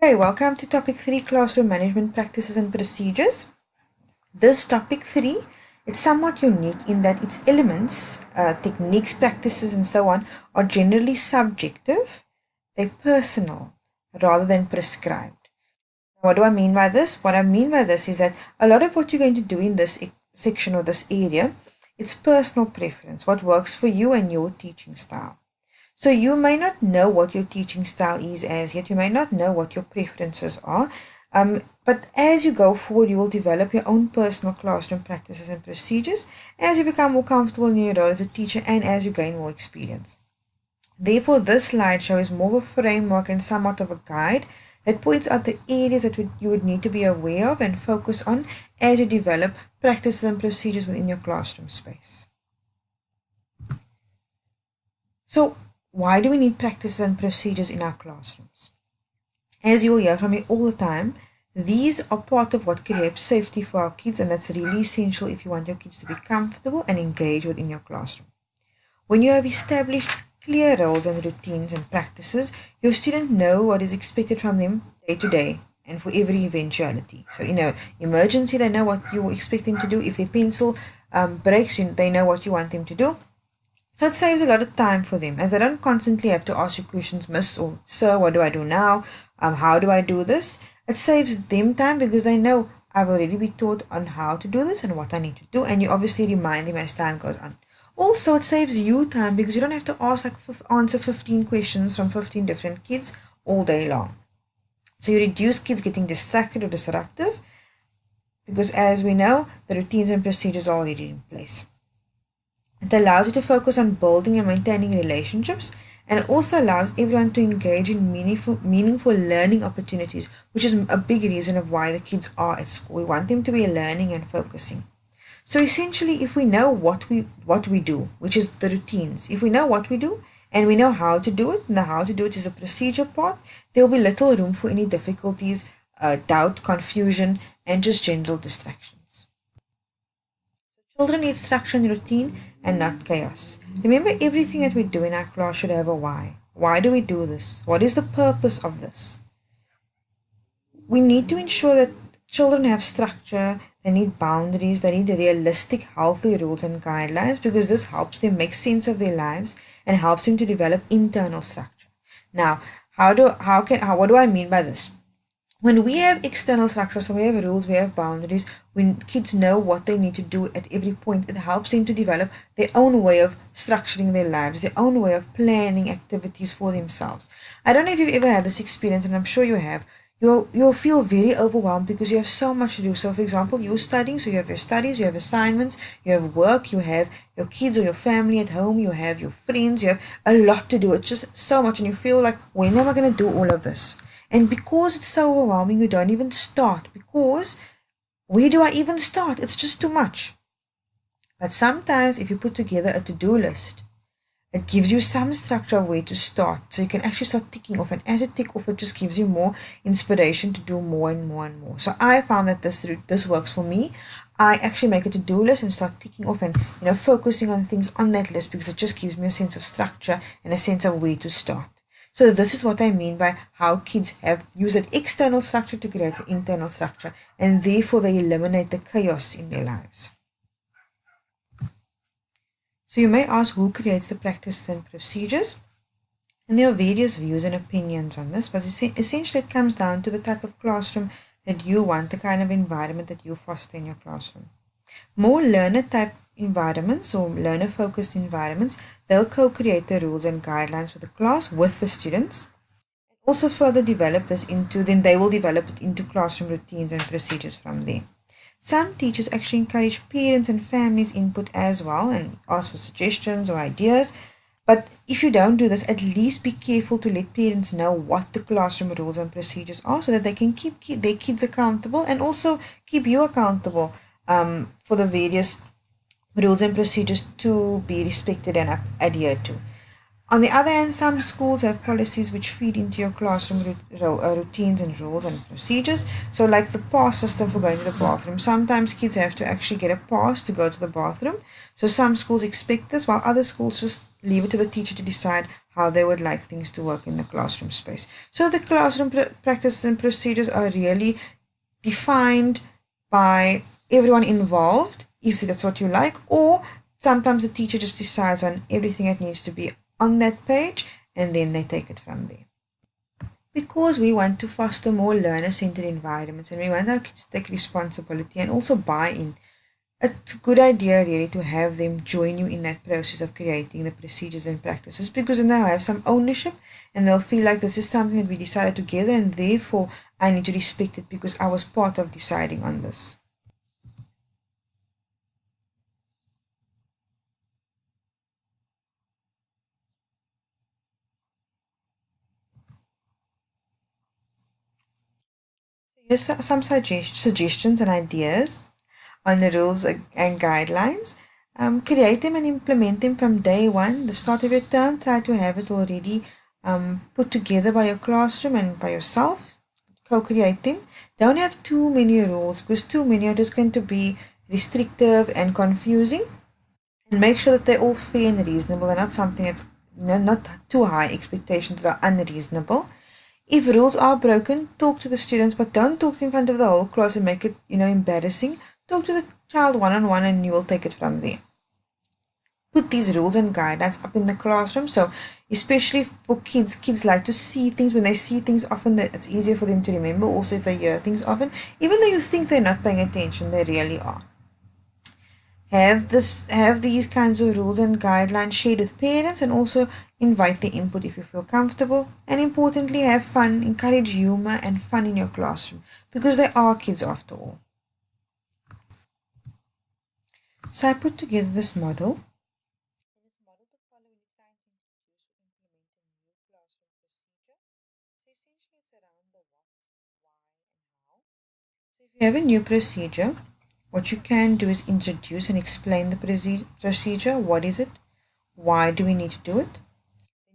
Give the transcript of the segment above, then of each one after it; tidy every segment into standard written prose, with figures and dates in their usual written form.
Okay, welcome to topic 3, classroom management practices and procedures. This topic 3, it's somewhat unique in that its elements, techniques, practices and so on are generally subjective, they're personal rather than prescribed. What do I mean by this? What I mean by this is that a lot of what you're going to do in this section or this area, it's personal preference, what works for you and your teaching style. So you may not know what your teaching style is as yet. You may not know what your preferences are. But as you go forward, you will develop your own personal classroom practices and procedures as you become more comfortable in your role as a teacher and as you gain more experience. Therefore, this slideshow is more of a framework and somewhat of a guide that points out the areas that you would need to be aware of and focus on as you develop practices and procedures within your classroom space. So, why do we need practices and procedures in our classrooms? As you'll hear from me all the time, these are part of what creates safety for our kids, and that's really essential if you want your kids to be comfortable and engaged within your classroom. When you have established clear roles and routines and practices, your students know what is expected from them day to day and for every eventuality. So in an emergency, they know what you expect them to do. If their pencil breaks, they know what you want them to do. So it saves a lot of time for them, as they don't constantly have to ask you questions, Miss or Sir, what do I do now? How do I do this? It saves them time because they know I've already been taught on how to do this and what I need to do, and you obviously remind them as time goes on. Also, it saves you time because you don't have to answer 15 questions from 15 different kids all day long. So you reduce kids getting distracted or disruptive because, as we know, the routines and procedures are already in place. It allows you to focus on building and maintaining relationships, and it also allows everyone to engage in meaningful learning opportunities, which is a big reason of why the kids are at school. We want them to be learning and focusing. So essentially, if we know what we do, which is the routines, if we know what we do and we know how to do it, and the how to do it is a procedure part, there will be little room for any difficulties, doubt, confusion, and just general distractions. Children need structure and routine and not chaos. Remember, everything that we do in our class should have a why. Why do we do this? What is the purpose of this? We need to ensure that children have structure, they need boundaries, they need realistic, healthy rules and guidelines because this helps them make sense of their lives and helps them to develop internal structure. Now, what do I mean by this? When we have external structure, so we have rules, we have boundaries, when kids know what they need to do at every point, it helps them to develop their own way of structuring their lives, their own way of planning activities for themselves. I don't know if you've ever had this experience, and I'm sure you have. You'll feel very overwhelmed because you have so much to do. So, for example, you're studying, so you have your studies, you have assignments, you have work, you have your kids or your family at home, you have your friends, you have a lot to do. It's just so much, and you feel like, when am I going to do all of this? And because it's so overwhelming, you don't even start. Because where do I even start? It's just too much. But sometimes if you put together a to-do list, it gives you some structure of where to start. So you can actually start ticking off. And as you tick off, it just gives you more inspiration to do more and more and more. So I found that this works for me. I actually make a to-do list and start ticking off and focusing on things on that list because it just gives me a sense of structure and a sense of where to start. So this is what I mean by how kids use an external structure to create an internal structure, and therefore they eliminate the chaos in their lives. So you may ask, who creates the practices and procedures? And there are various views and opinions on this, but essentially it comes down to the type of classroom that you want, the kind of environment that you foster in your classroom. More learner type environments or learner focused environments, they'll co-create the rules and guidelines for the class with the students. Also further develop this then they will develop it into classroom routines and procedures from there. Some teachers actually encourage parents and families input as well and ask for suggestions or ideas. But if you don't do this, at least be careful to let parents know what the classroom rules and procedures are so that they can keep their kids accountable and also keep you accountable for the various rules and procedures to be respected and adhered to. On the other hand, some schools have policies which feed into your classroom routines and rules and procedures. So like the pass system for going to the bathroom. Sometimes kids have to actually get a pass to go to the bathroom. So some schools expect this, while other schools just leave it to the teacher to decide how they would like things to work in the classroom space. So the classroom practices and procedures are really defined by everyone involved, if that's what you like, or sometimes the teacher just decides on everything that needs to be on that page and then they take it from there. Because we want to foster more learner-centered environments and we want our kids to take responsibility and also buy in, it's a good idea really to have them join you in that process of creating the procedures and practices, because then they'll have some ownership and they'll feel like this is something that we decided together and therefore I need to respect it because I was part of deciding on this. So here's some suggestions and ideas on the rules and guidelines. Create them and implement them from day one, the start of your term. Try to have it already put together by your classroom and by yourself. Co-create them. Don't have too many rules because too many are just going to be restrictive and confusing. And make sure that they're all fair and reasonable and not something that's not too high expectations that are unreasonable. If rules are broken, talk to the students, but don't talk in front of the whole class and make it, embarrassing. Talk to the child one-on-one and you will take it from there. Put these rules and guidelines up in the classroom. So especially for kids like to see things. When they see things often, that it's easier for them to remember. Also, if they hear things often, even though you think they're not paying attention, they really are. Have these kinds of rules and guidelines shared with parents and also invite their input if you feel comfortable. And importantly, have fun, encourage humor and fun in your classroom because they are kids after all. So I put together this model. This model to follow when you're trying to introduce or implement a new classroom procedure. So essentially it's around the what, why and how. So if you have a new procedure, what you can do is introduce and explain the procedure. What is it? Why do we need to do it?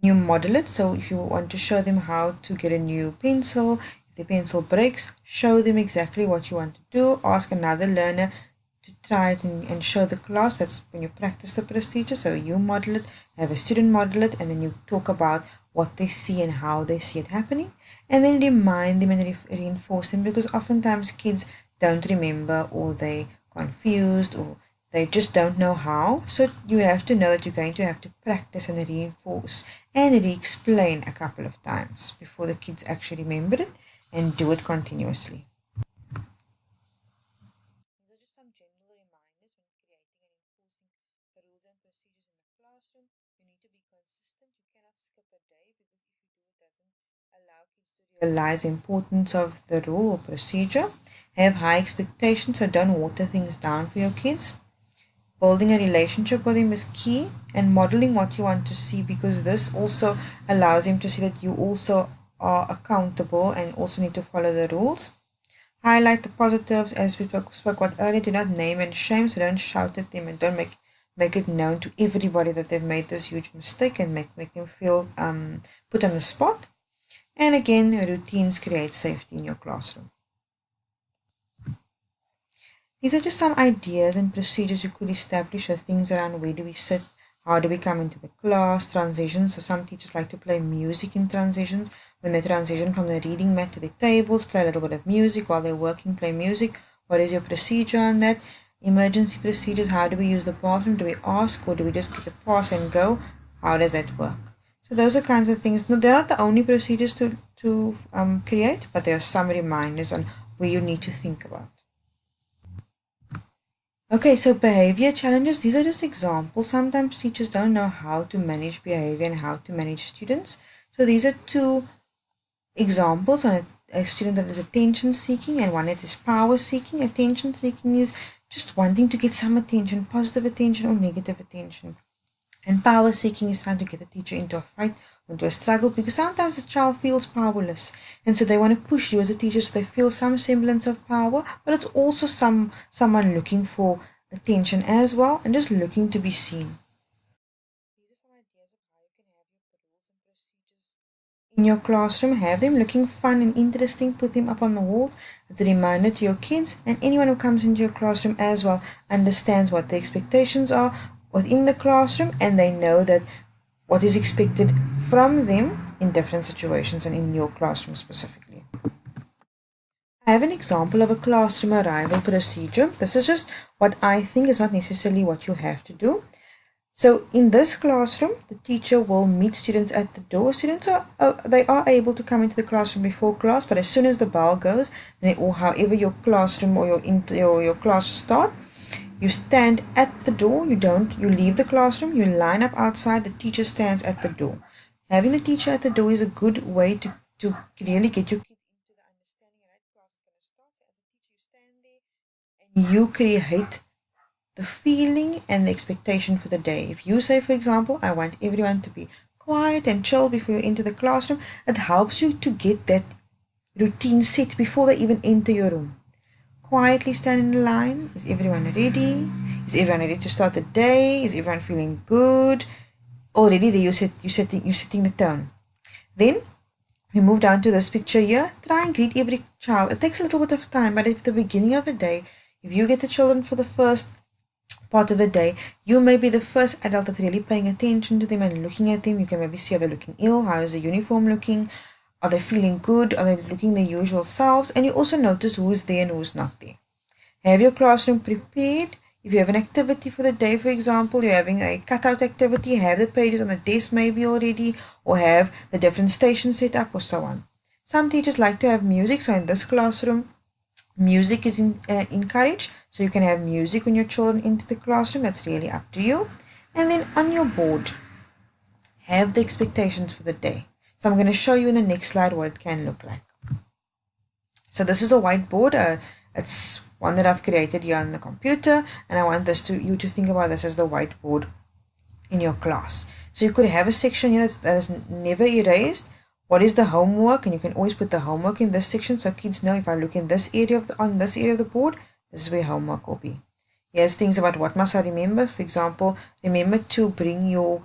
Then you model it. So if you want to show them how to get a new pencil, if the pencil breaks, show them exactly what you want to do. Ask another learner to try it and show the class. That's when you practice the procedure. So you model it, have a student model it, and then you talk about what they see and how they see it happening. And then remind them and reinforce them because oftentimes kids don't remember or they confused or they just don't know how. So you have to know that you're going to have to practice and reinforce and re-explain a couple of times before the kids actually remember it and do it continuously. These are just some general reminders when creating and enforcing the rules and procedures in the classroom. You need to be consistent. You cannot skip a day because if you do, it doesn't allow kids to realize the importance of the rule or procedure. Have high expectations, so don't water things down for your kids. Building a relationship with them is key, and modeling what you want to see because this also allows them to see that you also are accountable and also need to follow the rules. Highlight the positives as we spoke about earlier. Do not name and shame, so don't shout at them and don't make it known to everybody that they've made this huge mistake and make them feel put on the spot. And again, routines create safety in your classroom. These are just some ideas and procedures you could establish, or things around where do we sit, how do we come into the class, transitions. So some teachers like to play music in transitions. When they transition from the reading mat to the tables, play a little bit of music while they're working, play music. What is your procedure on that? Emergency procedures, how do we use the bathroom? Do we ask or do we just get a pass and go? How does that work? So those are kinds of things. No, they're not the only procedures to create, but there are some reminders on where you need to think about. Okay, so behavior challenges, these are just examples. Sometimes teachers don't know how to manage behavior and how to manage students. So these are two examples on a student that is attention seeking and one that is power seeking. Attention seeking is just wanting to get some attention, positive attention or negative attention. And power seeking is trying to get the teacher into a fight or into a struggle because sometimes the child feels powerless. And so they want to push you as a teacher so they feel some semblance of power, but it's also someone looking for attention as well and just looking to be seen. These are some ideas of how you can have your rules and procedures in your classroom. Have them looking fun and interesting. Put them up on the walls as a reminder to your kids, and anyone who comes into your classroom as well understands what the expectations are within the classroom, and they know that what is expected from them in different situations and in your classroom specifically. I have an example of a classroom arrival procedure. This is just what I think is not necessarily what you have to do. So in this classroom, the teacher will meet students at the door. Students they are able to come into the classroom before class, but as soon as the bell goes, or however your classroom or your class start, you stand at the door. You leave the classroom. You line up outside. The teacher stands at the door. Having the teacher at the door is a good way to really get your kids into the understanding. Right, class is going to start. So as a teacher, you stand there and you create the feeling and the expectation for the day. If you say, for example, I want everyone to be quiet and chill before you enter the classroom, it helps you to get that routine set before they even enter your room. Quietly stand in line. Is everyone ready? Is everyone ready to start the day? Is everyone feeling good? Already there you're setting the tone. Then we move down to this picture here. Try and greet every child. It takes a little bit of time, but at the beginning of the day, if you get the children for the first part of the day, you may be the first adult that's really paying attention to them and looking at them. You can maybe see, are they looking ill? How is the uniform looking? Are they feeling good? Are they looking their usual selves? And you also notice who's there and who's not there. Have your classroom prepared. If you have an activity for the day, for example, you're having a cutout activity, have the pages on the desk maybe already, or have the different stations set up, or so on. Some teachers like to have music, so in this classroom, music is encouraged, so you can have music when your children enter the classroom. That's really up to you. And then on your board, have the expectations for the day. So I'm going to show you in the next slide what it can look like. So this is a whiteboard. It's one that I've created here on the computer, and I want you to think about this as the whiteboard in your class. So you could have a section here that is never erased. What is the homework? And you can always put the homework in this section, so kids know if I look in this area on this area of the board, this is where homework will be. Here's things about what must I remember. For example, remember to bring your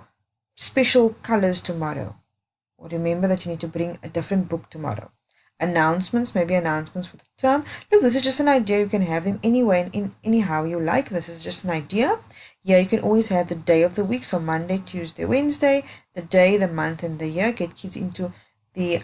special colors tomorrow, or remember that you need to bring a different book tomorrow. Announcements, maybe announcements for the term. Look, this is just an idea. You can have them anyway and anyhow you like. This is just an idea. Yeah, you can always have the day of the week, so Monday, Tuesday, Wednesday, the day, the month, and the year. Get kids into the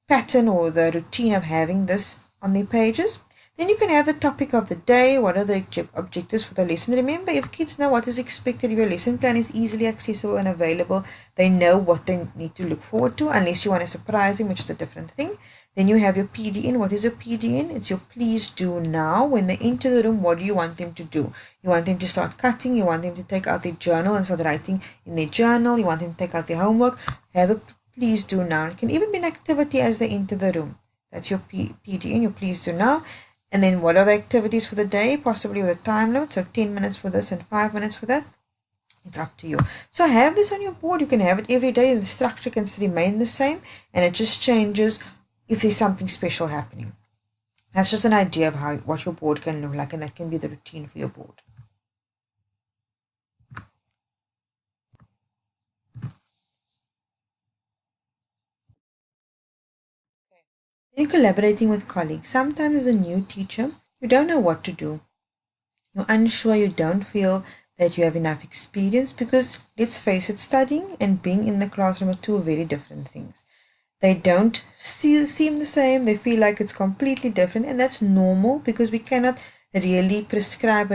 pattern or the routine of having this on their pages. Then you can have the topic of the day. What are the objectives for the lesson? Remember, if kids know what is expected, if your lesson plan is easily accessible and available, they know what they need to look forward to, unless you want to surprise them, which is a different thing. Then you have your PDN. What is your PDN? It's your please do now. When they enter the room, what do you want them to do? You want them to start cutting. You want them to take out their journal and start writing in their journal. You want them to take out their homework. Have a please do now. It can even be an activity as they enter the room. That's your PDN, your please do now. And then what are the activities for the day? Possibly with a time limit. So 10 minutes for this and 5 minutes for that. It's up to you. So have this on your board. You can have it every day. The structure can remain the same. And it just changes if there's something special happening. That's just an idea of what your board can look like. And that can be the routine for your board. Then collaborating with colleagues. Sometimes as a new teacher, you don't know what to do. You're unsure, you don't feel that you have enough experience because, let's face it, studying and being in the classroom are two very different things. They don't seem the same. They feel like it's completely different, and that's normal because we cannot really prescribe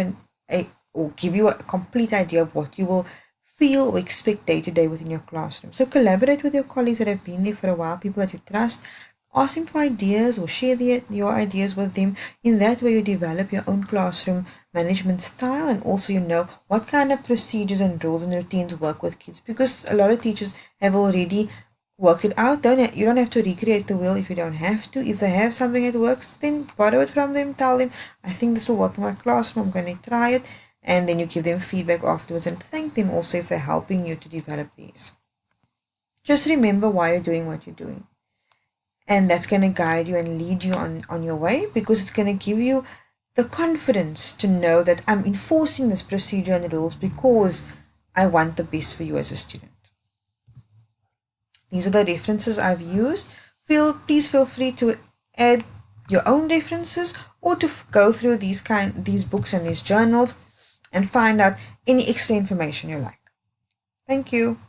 or give you a complete idea of what you will feel or expect day to day within your classroom. So collaborate with your colleagues that have been there for a while, people that you trust. Ask them for ideas or share your ideas with them. In that way, you develop your own classroom management style, and also you know what kind of procedures and rules and routines work with kids, because a lot of teachers have already worked it out. You don't have to recreate the wheel if you don't have to. If they have something that works, then borrow it from them. Tell them, I think this will work in my classroom. I'm going to try it. And then you give them feedback afterwards and thank them also if they're helping you to develop these. Just remember why you're doing what you're doing. And that's going to guide you and lead you on your way, because it's going to give you the confidence to know that I'm enforcing this procedure and rules because I want the best for you as a student. These are the references I've used. Please feel free to add your own references or to go through these books and these journals and find out any extra information you like. Thank you.